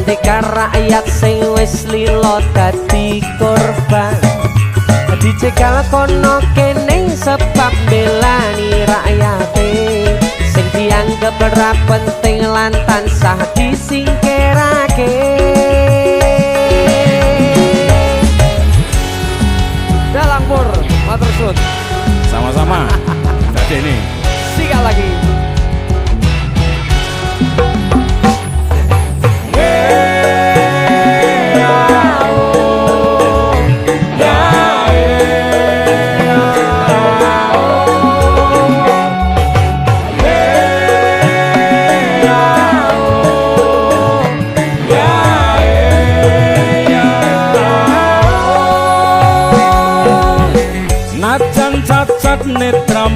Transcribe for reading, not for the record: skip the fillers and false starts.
Ketika rakyat sing wis lilo dadi korban dicegal kono kene sebab belani rakyate sing dianggap ora penting lan tansah disingkirake. Dalang Pur, matur suwun. Sama-sama. Dadi ini